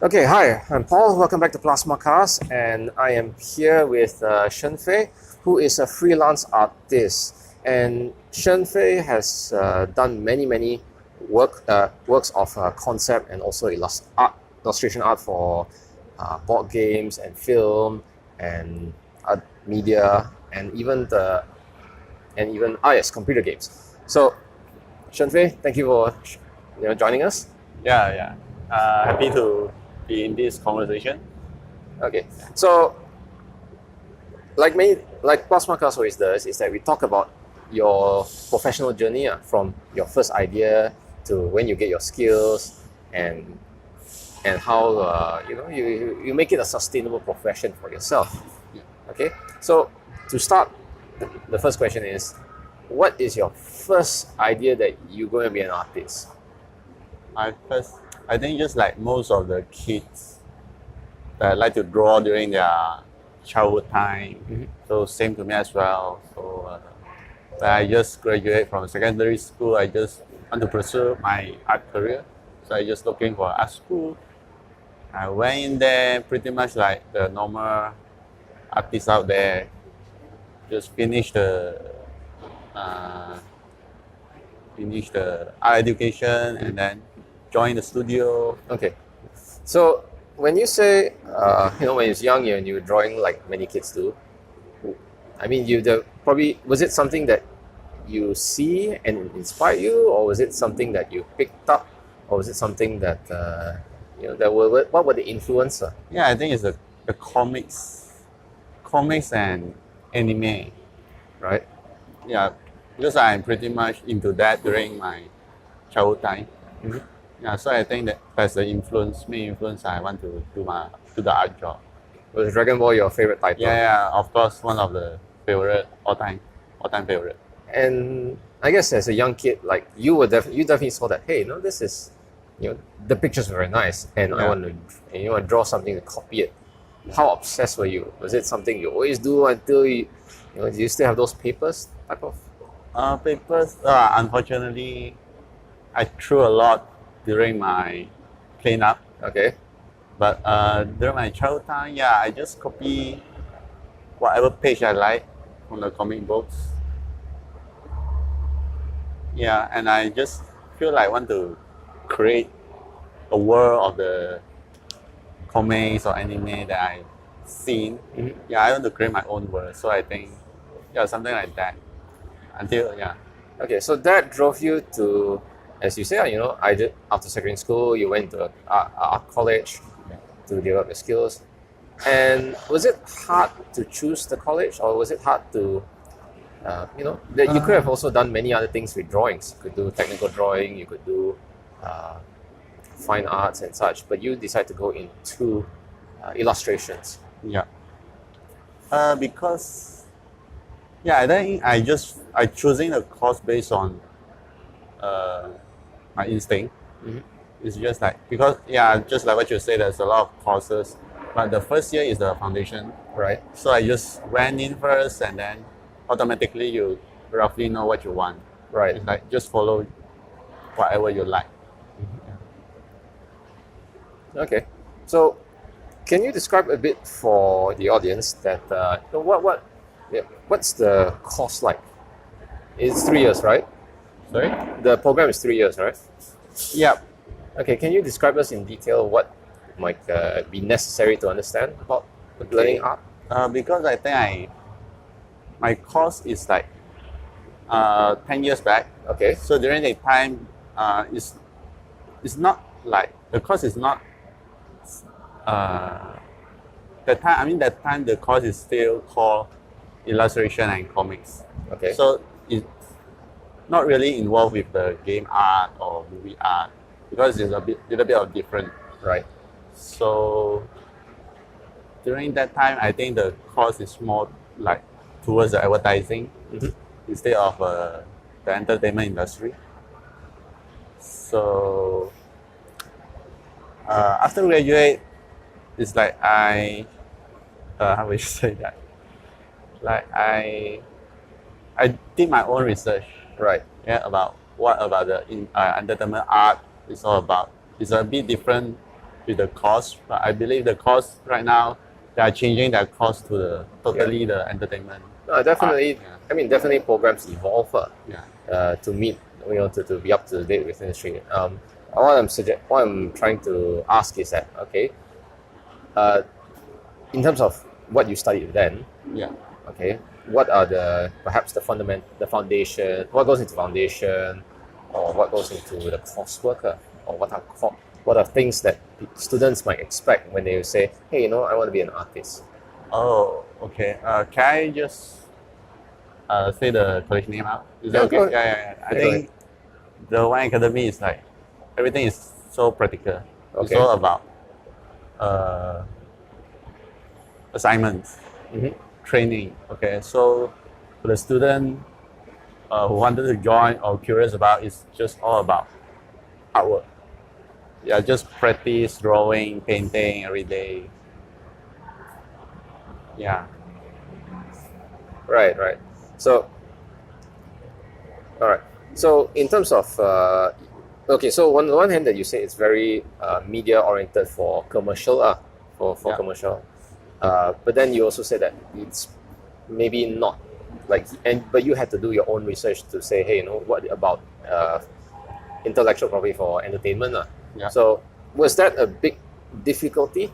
Okay, hi, I'm Paul. Welcome back to Plusma-cast, and I am here with Shen Fei, who is a freelance artist. And Shen Fei has done many works of concept and also illustration art for board games and film and art media and even computer games. So, Shen Fei, thank you for joining us. Yeah. Happy to be in this conversation. Okay, so like Plusma-cast always does, is that we talk about your professional journey from your first idea to when you get your skills and how you make it a sustainable profession for yourself. Okay, so to start, the first question is, what is your first idea that you're going to be an artist? I think just like most of the kids that like to draw during their childhood time. Mm-hmm. So same to me as well. So when I just graduate from secondary school, I just want to pursue my art career. So I just looking for art school. I went in there pretty much like the normal artists out there. Just finish the art education and then join the studio. Okay, so when you say when you're young and you were drawing like many kids do, I mean, probably, was it something that you see and inspired you, or was it something that you picked up, or was it something that what were the influences? Yeah, I think it's the comics and anime, right? Yeah, because I'm pretty much into that during my childhood time. Mm-hmm. Yeah, so I think that's the main influence I want to do the art job. Was Dragon Ball your favorite title? Yeah, of course, one of the favorite all time favorite. And I guess as a young kid, like you definitely saw that, hey, this is, the pictures were very nice, and I want to draw something to copy it. How obsessed were you? Was it something you always do until do you still have those papers type of? Papers, unfortunately, I threw a lot during my cleanup. Okay. But during my childhood time, I just copy whatever page I like from the comic books. Yeah, and I just feel like I want to create a world of the comics or anime that I've seen. Mm-hmm. Yeah, I want to create my own world. So I think, something like that. Okay, so that drove you to, as you say, after secondary school, you went to art college to develop your skills. And was it hard to choose the college, or was it hard to, that you could have also done many other things with drawings? You could do technical drawing, you could do fine arts and such, but you decided to go into illustrations. Yeah. Because, I think I choosing the course based on my instinct. Mm-hmm. It's just like, because, just like what you say, there's a lot of courses, but the first year is the foundation. Right. So I just went in first, and then automatically you roughly know what you want. Right. It's like, just follow whatever you like. Okay. So can you describe a bit for the audience that what's the course like? It's 3 years, right? Sorry? The program is 3 years, right? Yeah. Okay, can you describe us in detail what might be necessary to understand about learning art? Because I think my course is like 10 years back. Okay. So during that time, it's not like, the course is not that time the course is still called illustration and comics. Okay. So it's not really involved with the game art or movie art, because it's little bit of different. Right. So during that time, I think the course is more like towards the advertising instead of the entertainment industry. So after graduate, it's like how would you say that? Like I did my own research. Right. Yeah, about the entertainment art it's all about. It's a bit different with the course, but I believe the course right now they are changing their course to the totally the entertainment. Definitely. Art. I mean, definitely programs evolve Yeah. to meet, to be up to date with industry. What I'm trying to ask is that, okay, in terms of what you studied then, Yeah. okay, what are the foundation, what goes into foundation, or what goes into the coursework, or what are things that students might expect when they say, hey, I want to be an artist. Oh, okay. Can I just say the college name out? Is that Yeah, okay? go ahead. Yeah. I Yeah, go think the One Academy is like everything is so practical. It's Okay. all about assignments, training. Okay, so for the student who wanted to join or curious about, it's just all about artwork. Yeah, just practice drawing, painting every day. Yeah. Right. So, all right. So, in terms of okay, so on the one hand, that you say it's very media oriented for commercial, for Yeah. commercial, but then you also said that it's maybe not like, but you had to do your own research to say, hey, what about intellectual property for entertainment, Yeah. So, was that a big difficulty?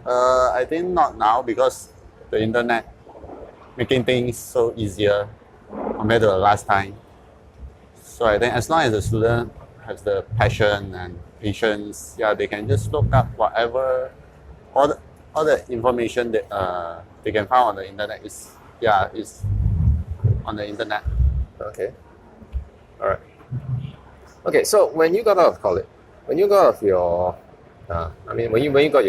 I think not now because the internet making things so easier compared to the last time. So I think as long as the student has the passion and patience, yeah, they can just look up whatever, all the information that they can find on the internet is on the internet. Okay. All right. Okay, so when you got out of college, when you got out of your, when you got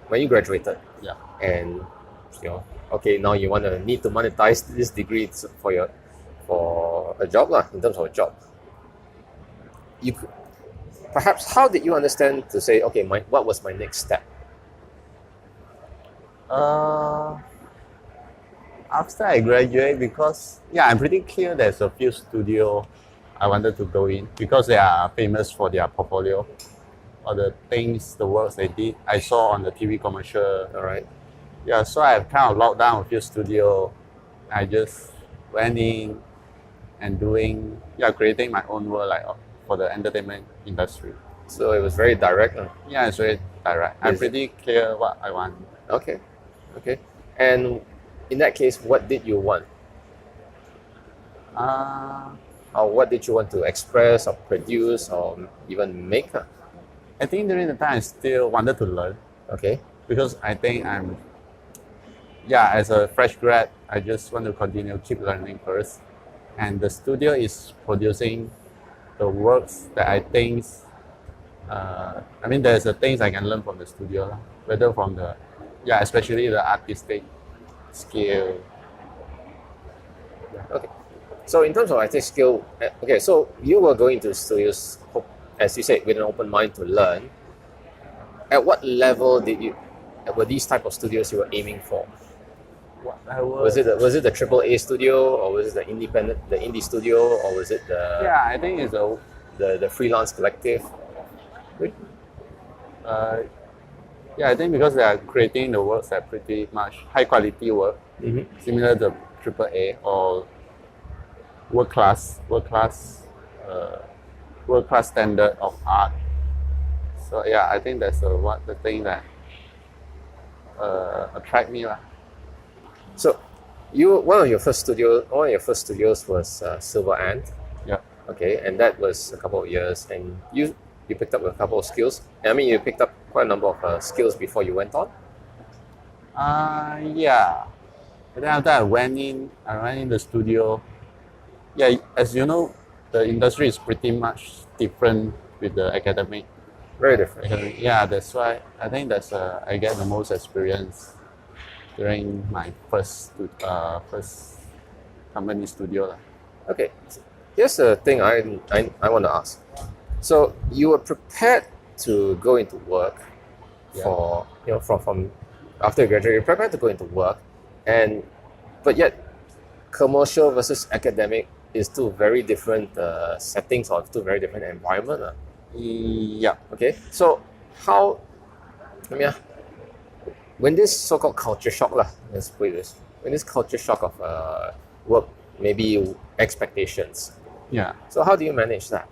when you graduated, Yeah. and okay, now you need to monetize this degree for a job lah. In terms of a job, you could, perhaps how did you understand to say, okay, what was my next step? After I graduate, because I'm pretty clear there's a few studio I wanted to go in because they are famous for their portfolio or the things, the works they did. I saw on the TV commercial. All right. Yeah, so I've kind of locked down a few studio. I just went in and creating my own world like for the entertainment industry. So it was very direct. Yeah, it's very direct. I'm pretty clear what I want. Okay. And in that case, what did you want? Or what did you want to express or produce or even make? I think during the time I still wanted to learn. Okay. Because I think as a fresh grad, I just want to keep learning first. And the studio is producing the works that I think, there's the things I can learn from the studio, whether from especially the artistic skill. Okay. So in terms of artistic skill, okay, so you were going to studios, as you said, with an open mind to learn. At what level were these type of studios you were aiming for? Was it the AAA studio, or was it the indie studio, or was it the? Yeah, I think it's the freelance collective. I think because they are creating the works that pretty much high quality work, similar to AAA or world class standard of art. So I think that's the thing that attract me. So, one of your first studios was Silver Ant. Yeah. Okay, and that was a couple of years, and you picked up a couple of skills. You picked up quite a number of skills before you went on. Yeah. And then after I went in the studio. Yeah, as you know, the industry is pretty much different with the academic. Very different. Yeah, that's why I think I get the most experience during my first company studio. Okay, here's the thing I want to ask. So you were prepared to go into work for from after you graduate, you're prepared to go into work, but yet commercial versus academic is two very different settings or two very different environment. Yeah. Okay, so how, I mean, when this so-called culture shock, let's put it this, when this culture shock of work, maybe expectations, Yeah. so how do you manage that?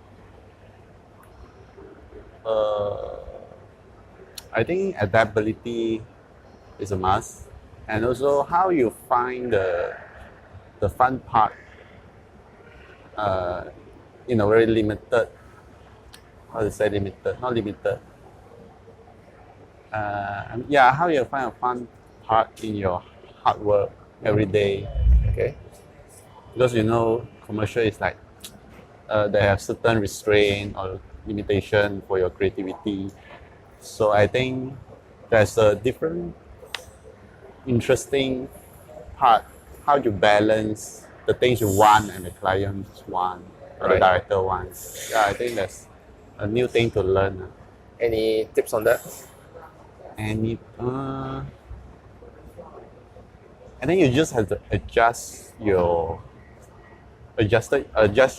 I think adaptability is a must, and also how you find the fun part in a very limited. How to say limited? Not limited. Yeah, how you find a fun part in your hard work every day, Okay, because you know commercial is like they have certain restraint or limitation for your creativity. So I think there's a different interesting part how you balance the things you want and the clients want or the Right. director wants. Yeah, I think that's a new thing to learn. any tips on that? And it, I think you just have to adjust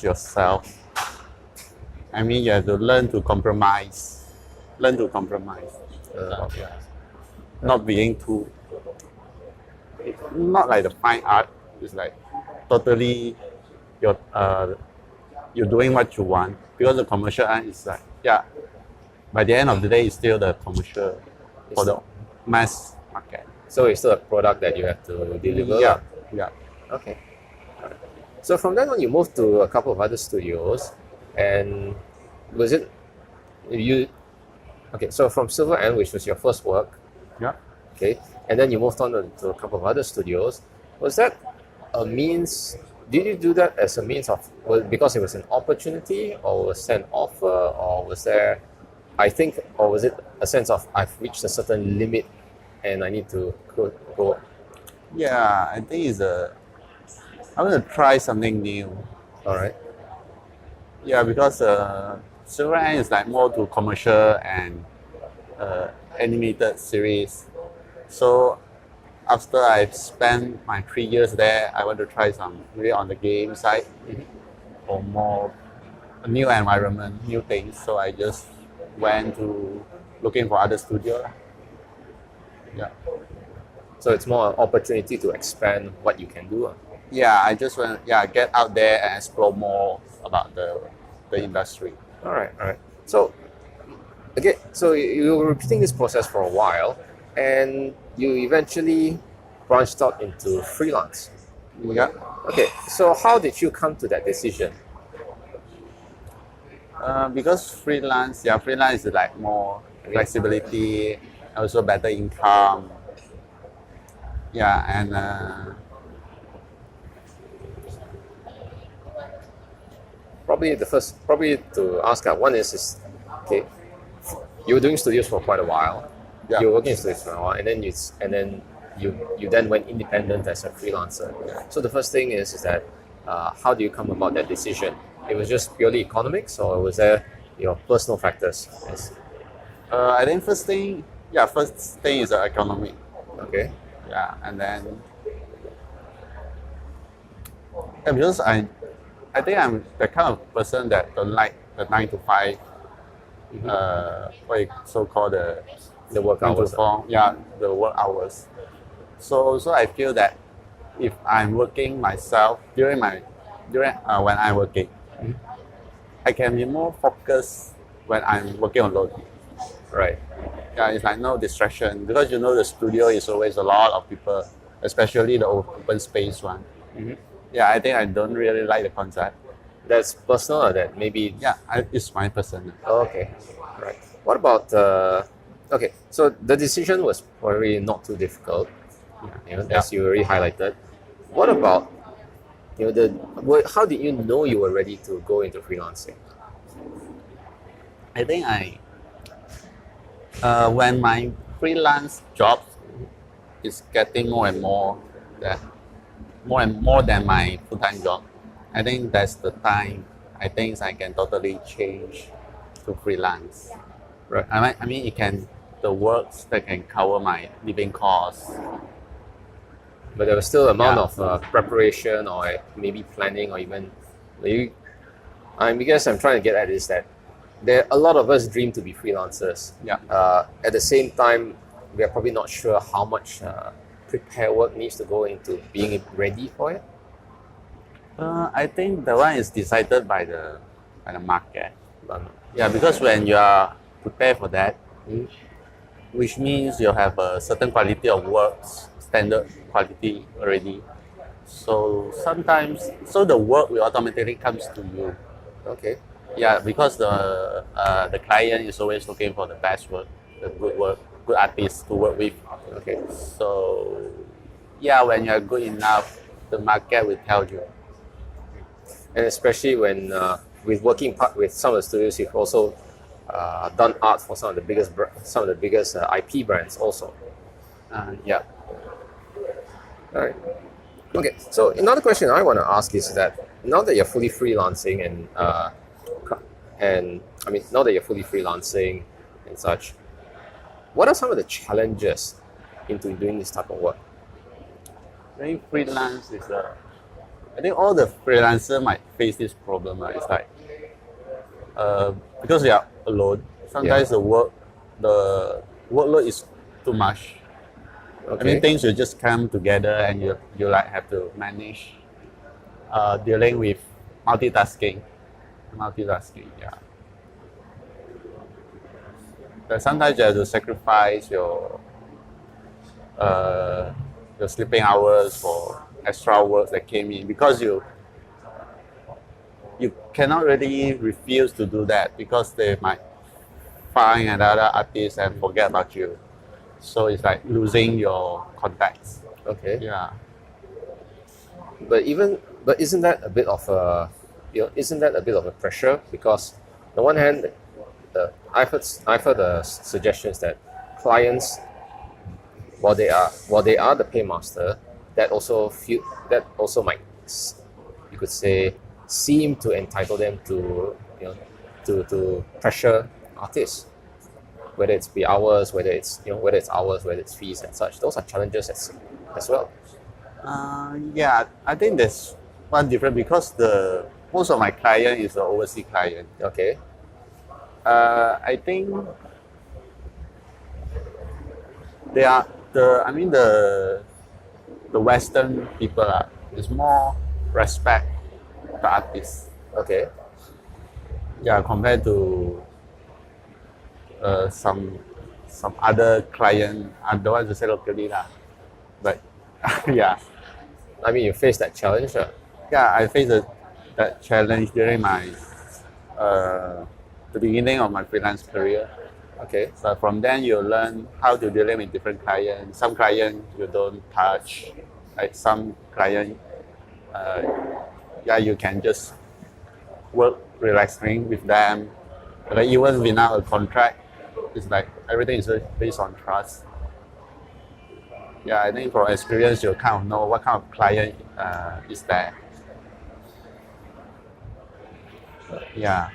yourself. I mean, you have to learn to compromise. Yeah. Not being too, not like the fine art. It's like totally you're doing what you want, because the commercial art is like, yeah, by the end of the day, it's still the commercial for the mass market. So it's still a product that you have to deliver. Yeah, yeah. Okay. Alright. So from then on, you moved to a couple of other studios, and was it you? Okay, so from Silver Ant, which was your first work, Yeah. okay, and then you moved on to a couple of other studios. Was that a means? Did you do that as a means of because it was an opportunity, or was there an offer, or was there, I think, or was it a sense of I've reached a certain limit and I need to go. Yeah, I think I want to try something new. All right. Yeah, because Silver Ant is like more to commercial and animated series. So after I've spent my 3 years there, I want to try some really on the game side or more a new environment, new things. So I just went to looking for other studio. Yeah. So it's more an opportunity to expand what you can do. Yeah, I just want get out there and explore more about the industry. All right, all right. So, again, so you were repeating this process for a while, and you eventually branched out into freelance. Yeah. Okay, so how did you come to that decision? Because freelance is like more flexibility, also better income. Yeah, and Probably to ask one is okay, you were doing studios for quite a while. Yeah. You were working in studios for a while, and then you then went independent as a freelancer. So the first thing is that how do you come about that decision? It was just purely economics, or was there your personal factors? Yes. I think first thing is the economy. Okay. Yeah, and then because I think I'm the kind of person that don't like the 9 to 5, what you so called The work 9 to hours. 4, yeah, the work hours. So I feel that if I'm working myself during when I'm working, I can be more focused when I'm working alone. Right. Yeah, it's like no distraction, because you know the studio is always a lot of people, especially the open space one. Yeah, I think I don't really like the concept. That's personal, or that maybe. Yeah, it's my personal. Okay. Right. What about okay, so the decision was probably not too difficult, as you already highlighted. What about how did you know you were ready to go into freelancing? I think when my freelance job is getting more and more than my full-time job, I think that's the time I think I can totally change to freelance. Right. I mean, the works that can cover my living costs. but there was still amount Yeah. of preparation or maybe planning or even maybe. I guess I'm trying to get at is that a lot of us dream to be freelancers. Yeah. At the same time, we are probably not sure how much prepare work needs to go into being ready for it. I think the one is decided by the market. Um, Yeah, because when you are prepared for that, mm, which means you have a certain quality of works, standard quality already. So sometimes, so the work will automatically comes to you. okay. Yeah, because the client is always looking for the best work, the good work, good artists to work with. Okay. So yeah, when you are good enough, the market will tell you. And especially when with working part with some of the studios, you've also done art for some of the biggest IP brands also. Yeah. All right. Okay. So another question I want to ask is that now that you're fully freelancing and I mean now that you're fully freelancing and such, what are some of the challenges into doing this type of work? I think freelance is I think all the freelancer might face this problem. It's like because they are alone. Sometimes the workload is too much. Okay. I mean, things will just come together, and you like have to manage dealing with multitasking. Yeah. But sometimes you have to sacrifice your sleeping hours for extra work that came in because you cannot really refuse to do that because they might find another artist and forget about you. So it's like losing your contacts. Okay. Yeah. But isn't that a bit of a pressure? Because on the one hand, I've heard suggestions that clients, while they are the paymaster, that also might, you could say, seem to entitle them to to pressure artists, whether it's be hours, whether it's hours, whether it's fees and such. Those are challenges as well. Yeah, I think there's one difference because most of my client is an overseas client. Okay. I think they are the Western people is more respect the artists. Okay. Yeah, compared to some other client. I don't want to say locally lah, but yeah. I mean, you face that challenge. Yeah, I faced that challenge during my the beginning of my freelance career. Okay. So from then you learn how to deal with different clients. Some clients you don't touch, like some client, you can just work relaxing with them. Like even without a contract, it's like everything is based on trust. Yeah, I think from experience you kind of know what kind of client is there. Yeah.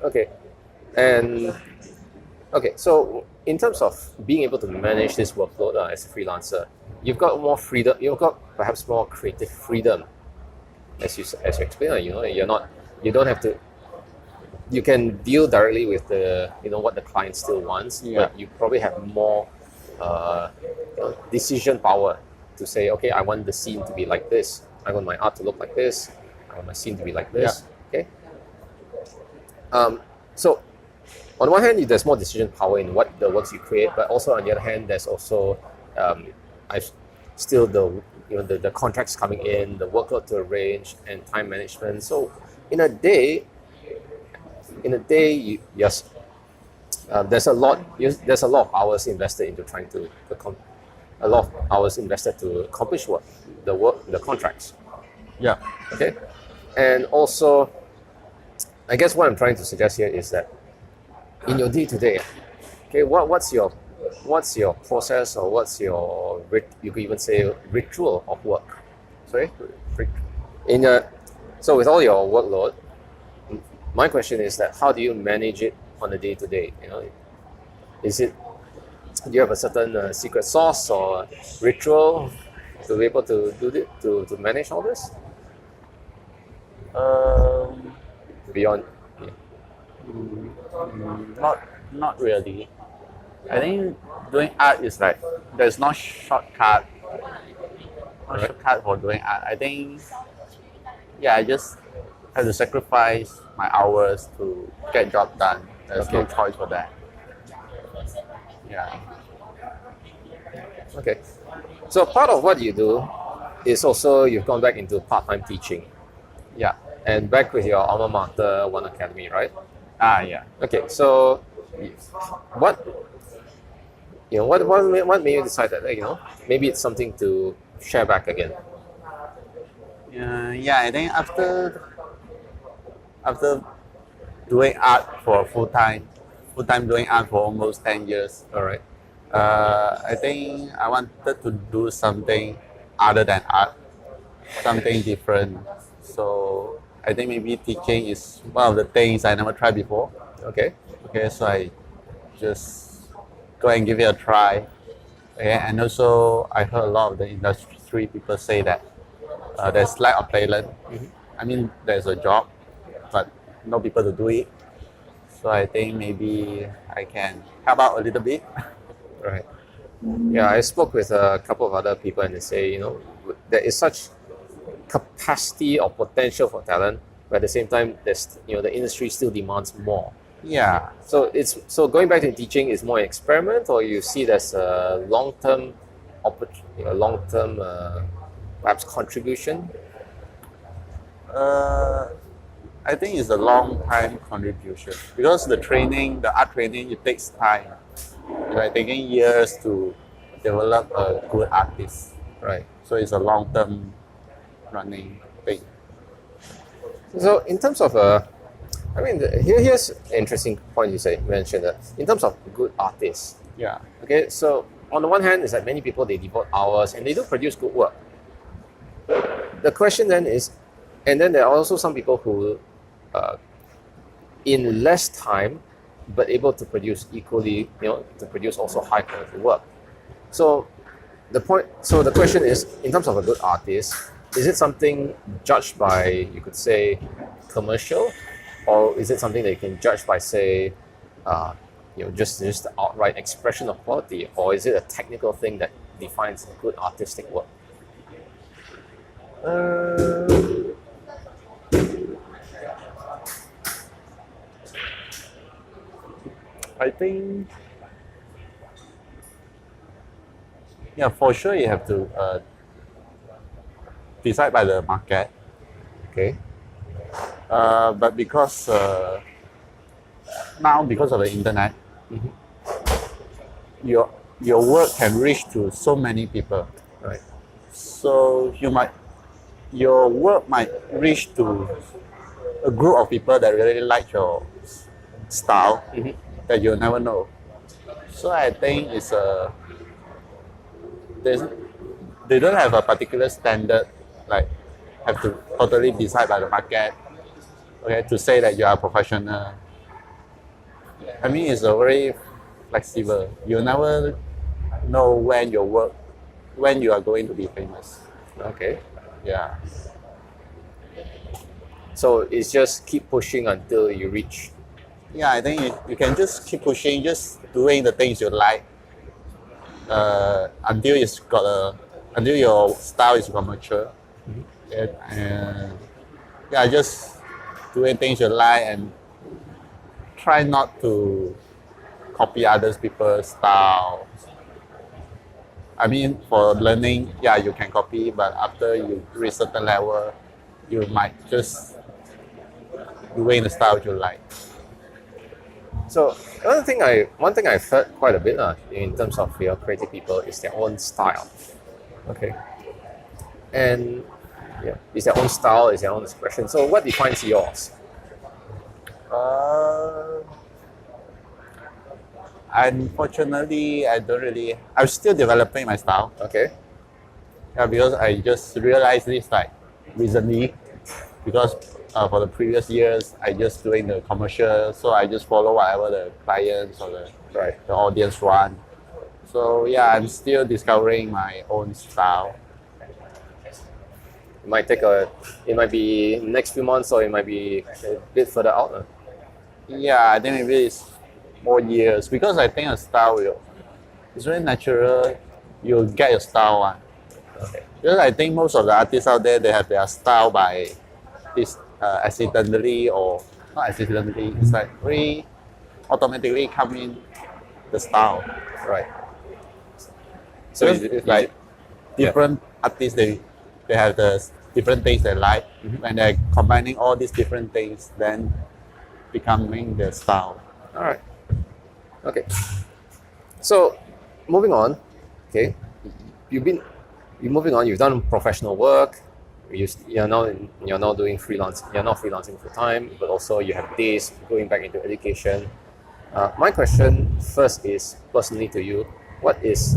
Okay. And okay, so in terms of being able to manage this workload as a freelancer, you've got more freedom. You've got perhaps more creative freedom, as you explained. You don't have to. You can deal directly with what the client still wants, but you probably have more decision power to say, okay, I want the scene to be like this. I want my art to look like this. I want my scene to be like this. Okay. So on one hand, there's more decision power in what the works you create, but also on the other hand, there's also I've still the contracts coming in, the workload to arrange, and time management. So in a day, yes, there's a lot of hours invested into trying to a lot of hours invested to accomplish the contracts. Yeah. Okay, and also, I guess what I'm trying to suggest here is that in your day to day, okay, what's your process, or what's your you could even say ritual of work? Sorry, so with all your workload, my question is that how do you manage it on a day to day? Do you have a certain secret sauce or ritual? to be able to do it, to manage all this Um, beyond? Yeah. not really. I think doing art is like there's no shortcut, Right. shortcut for doing art. I think yeah, I just have to sacrifice my hours to get job done. There's no Okay. choice for that. Yeah. Okay. So part of what you do is also you've gone back into part-time teaching Yeah. and back with your alma mater, One Academy, right? Yeah. Okay. So what what made you decide that maybe it's something to share back again? Yeah, I think after doing art for full time doing art for almost 10 years, All right. I think I wanted to do something other than art, something different. So I think maybe teaching is one of the things I never tried before. Okay. Okay, so I just go and give it a try. Okay, and also I heard a lot of the industry people say that there's lack of talent. I mean, there's a job, but no people to do it. So I think maybe I can help out a little bit. Right. Yeah, I spoke with a couple of other people and they say, there is such capacity or potential for talent, but at the same time, there's the industry still demands more. Yeah, So going back to teaching is more an experiment, or you see there's a long-term long-term perhaps contribution. I think it's a long time contribution because the art training, it takes time. It's like taking years to develop a good artist. Right. So it's a long term running thing. So in terms of here's an interesting point you mentioned that in terms of good artists. Yeah. Okay, so on the one hand, is that many people they devote hours and they do produce good work. The question then is, and then there are also some people who, in less time, but able to produce equally, to produce also high quality work. So the question is, in terms of a good artist, is it something judged by, you could say, commercial, or is it something that you can judge by, say, just the outright expression of quality, or is it a technical thing that defines good artistic work? I think, yeah, for sure you have to decide by the market. Okay. But because now, because of the internet, your work can reach to so many people. Right. So your work might reach to a group of people that really like your style that you'll never know. So I think they don't have a particular standard, like have to totally decide by the market, okay, to say that you are a professional. I mean, it's a very flexible. You never know when you are going to be famous. Okay. Yeah. So it's just keep pushing until you reach. Yeah, I think you can just keep pushing, just doing the things you like until until your style is mature. And yeah, just doing things you like and try not to copy others people's style. I mean, for learning, yeah, you can copy, but after you reach certain level, you might just doing the style you like. So one thing I've heard quite a bit in terms of your creative people is their own style. Okay. And yeah, it's their own style, it's their own expression. So what defines yours? Unfortunately, I'm still developing my style. Okay. Yeah, because I just realized this like recently, because for the previous years, I just doing the commercial, so I just follow whatever the clients or the audience want. So yeah, I'm still discovering my own style. It might be next few months or it might be a bit further out. Yeah, I think maybe it's more years because I think a style it's very natural. You'll get your style one. Okay. Because I think most of the artists out there they have their style by this accidentally or not accidentally. It's like very automatically come in the style. Right. So it's like different artists they have the different things they like. When they're combining all these different things, then becoming their style. All right. Okay. So moving on. Okay. You're moving on. You've done professional work. You're now doing freelance. You're not freelancing full time, but also you have days going back into education. My question first is personally to you: what's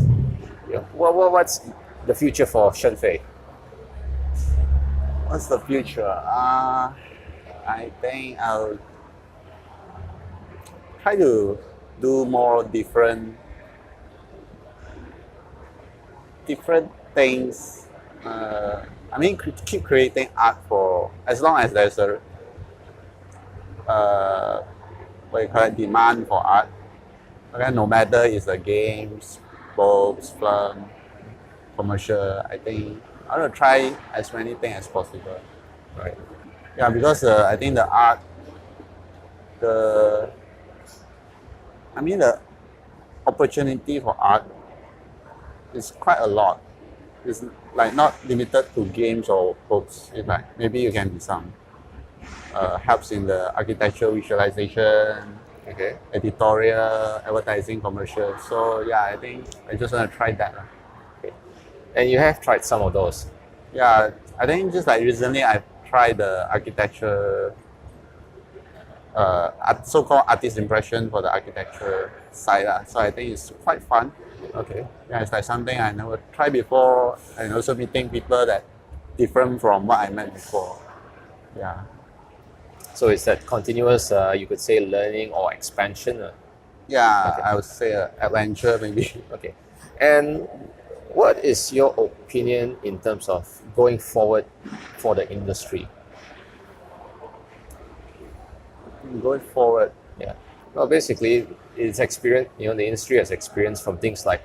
the future for Shen Fei? What's the future? I think I'll try to do more different things. I mean, keep creating art for as long as there's a what you call it, demand for art. Okay, no matter it's the games, books, film, commercial. I think I want to try as many things as possible. Right. Yeah, because I think the art, the opportunity for art is quite a lot. It's like not limited to games or books. It's like maybe you can be some helps in the architectural visualization, Okay. editorial, advertising, commercial. So yeah, I think I just want to try that. Okay. And you have tried some of those. Yeah, I think just like recently I've tried the architecture, so-called artist impression for the architecture side. So I think it's quite fun. Okay. Yeah, it's like something I never tried before, and also meeting people that different from what I met before. Yeah. So it's that continuous, you could say, learning or expansion. Yeah, Okay. I would say adventure maybe. Okay. And what is your opinion in terms of going forward for the industry? Going forward, Yeah. Well, basically, it's experience. The industry has experience from things like,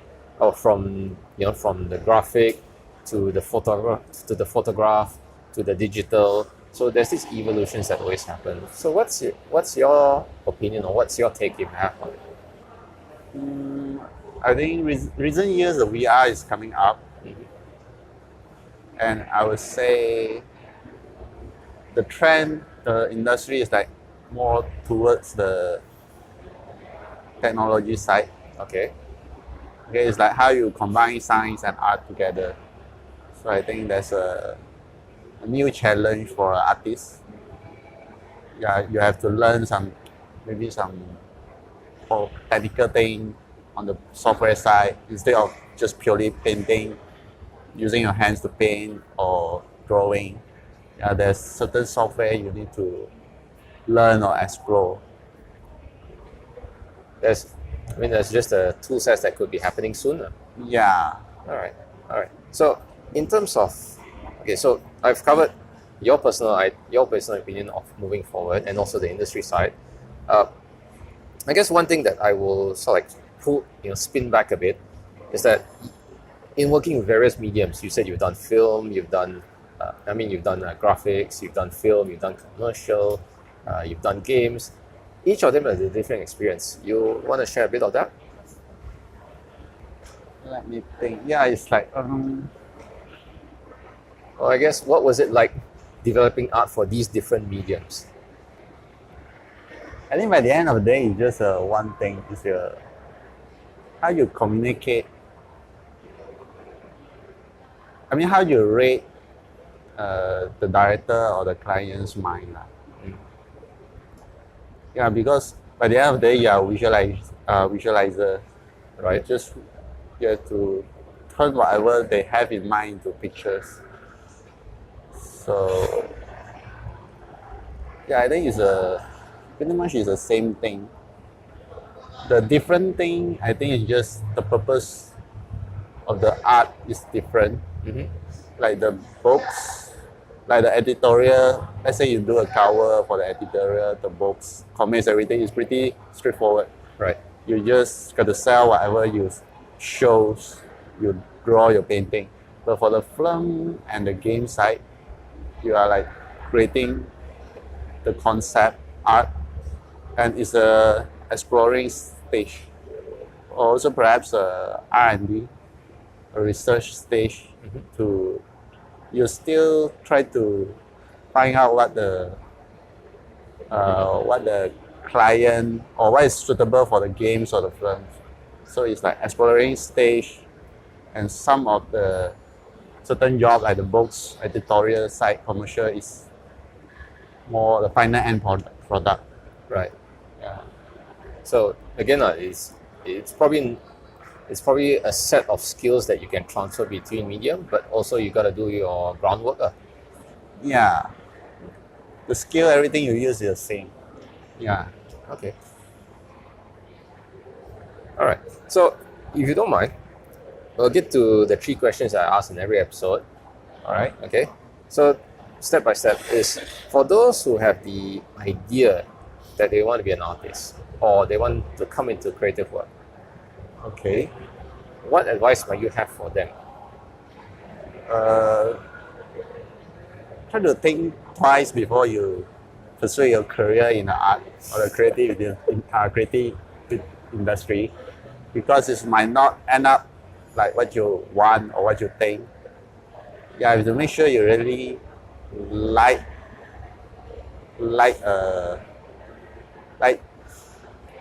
from the graphic to the photograph to the digital. So there's these evolutions that always happen. So what's your opinion or what's your take if you have one? I think recent years the VR is coming up, and I would say the trend, the industry is like more towards the technology side. Okay. Okay, it's like how you combine science and art together. So I think that's a new challenge for artists. Yeah, you have to learn maybe some technical thing on the software side instead of just purely painting, using your hands to paint or drawing. Yeah, there's certain software you need to learn or explore. There's just a tool sets that could be happening soon. Yeah. All right. So in terms of, okay, so I've covered your personal opinion of moving forward and also the industry side. I guess one thing that I will sort of spin back a bit is that in working with various mediums, you said you've done film, you've done graphics, you've done film, you've done commercial, you've done games. Each of them has a different experience. You want to share a bit of that? Let me think. Yeah, it's like Or I guess what was it like developing art for these different mediums? I think by the end of the day, it's just one thing. It's how you communicate. I mean, how you read the director or the client's mind. Yeah, because by the end of the day, you are visualizer, right? Just you have to turn whatever they have in mind into pictures. So yeah, I think pretty much it's the same thing. The different thing, I think, is just the purpose of the art is different. Like the books, like the editorial, let's say you do a cover for the editorial, the books, comics, everything is pretty straightforward. Right. You just got to sell whatever you shows, you draw your painting. But for the film and the game side, you are like creating the concept art, and it's a exploring stage. Also perhaps a R&D, a research stage. To you still try to find out what the client or what is suitable for the games or the films. So it's like exploring stage, and some of the certain job like the books, editorial side, commercial is more the final end product. Right. Yeah. So again, it's probably a set of skills that you can transfer between medium, but also you got to do your groundwork. Yeah. The skill, everything you use is the same. Yeah. Okay. All right. So if you don't mind, we'll get to the 3 questions I ask in every episode. All right. Okay. So step by step is for those who have the idea that they want to be an artist or they want to come into creative work. Okay. What advice might you have for them? Try to think twice before you pursue your career in the art or the creative industry, because it might not end up like what you want or what you think. Yeah, you have to make sure you really like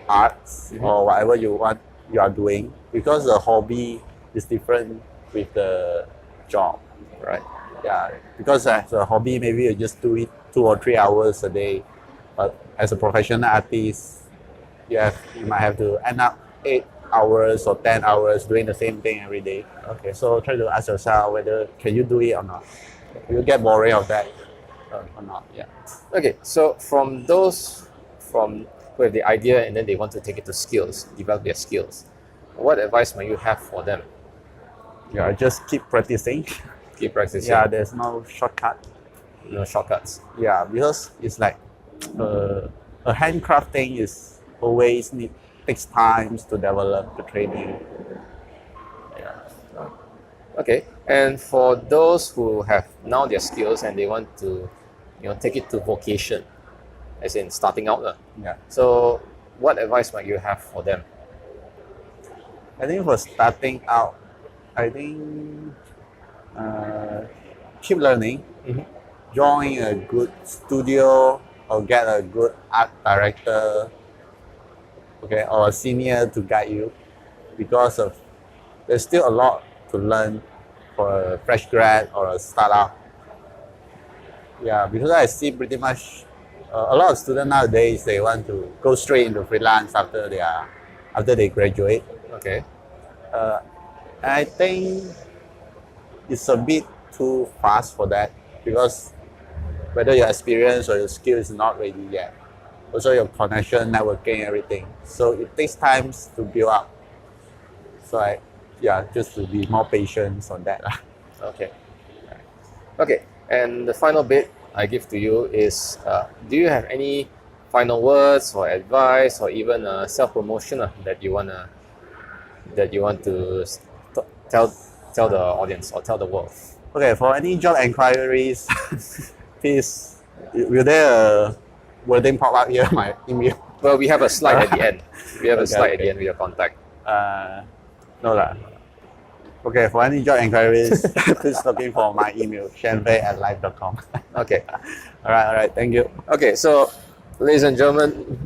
arts or whatever you are doing, because the hobby is different with the job. Right. Yeah, because as a hobby, maybe you just do it 2 or 3 hours a day, but as a professional artist, you might have to end up 8 hours or 10 hours doing the same thing every day. Okay. So try to ask yourself whether can you do it or not. Will you get boring of that or not? Yeah. Okay. So from those who have the idea and then they want to take it to skills, develop their skills, what advice might you have for them? Yeah, just keep practicing. Keep practicing. Yeah, there's no shortcut. No shortcuts. Yeah, because it's like a handcraft thing is always takes time to develop the training. Yeah. Okay. And for those who have now their skills and they want to, take it to vocation, as in starting out. Yeah. So what advice might you have for them? I think for starting out, I think keep learning. Join a good studio or get a good art director, okay, or a senior to guide you, because there's still a lot to learn for a fresh grad or a startup. Yeah, because I see pretty much a lot of students nowadays, they want to go straight into freelance after they graduate. Okay. I think it's a bit too fast for that, because whether your experience or your skill is not ready yet. Also your connection, networking, everything. So it takes time to build up. So just to be more patient on that. Okay. Okay. And the final bit I give to you is, do you have any final words or advice or even self-promotion that you want to tell the audience or tell the world? Okay, for any job inquiries, please, will there a wording pop up here, my email? Well, we have a slide at the end. We have a slide at the end with your contact. No lah. Okay, for any job inquiries, please looking for my email, shenfei@live.com. Okay. All right. Thank you. Okay, so ladies and gentlemen,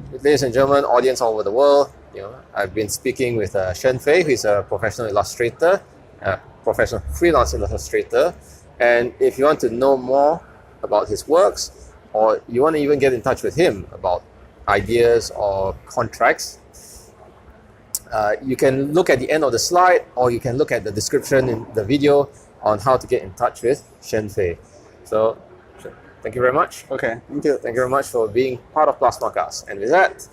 audience all over the world, I've been speaking with Shen Fei, who is a professional illustrator, professional freelance illustrator. And if you want to know more about his works, or you want to even get in touch with him about ideas or contracts, you can look at the end of the slide, or you can look at the description in the video on how to get in touch with Shen Fei. So, thank you very much. Okay, thank you. Thank you very much for being part of Plusma-cast. And with that,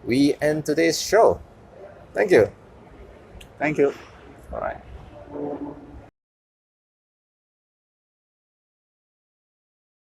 we end today's show. Thank you. Thank you. All right.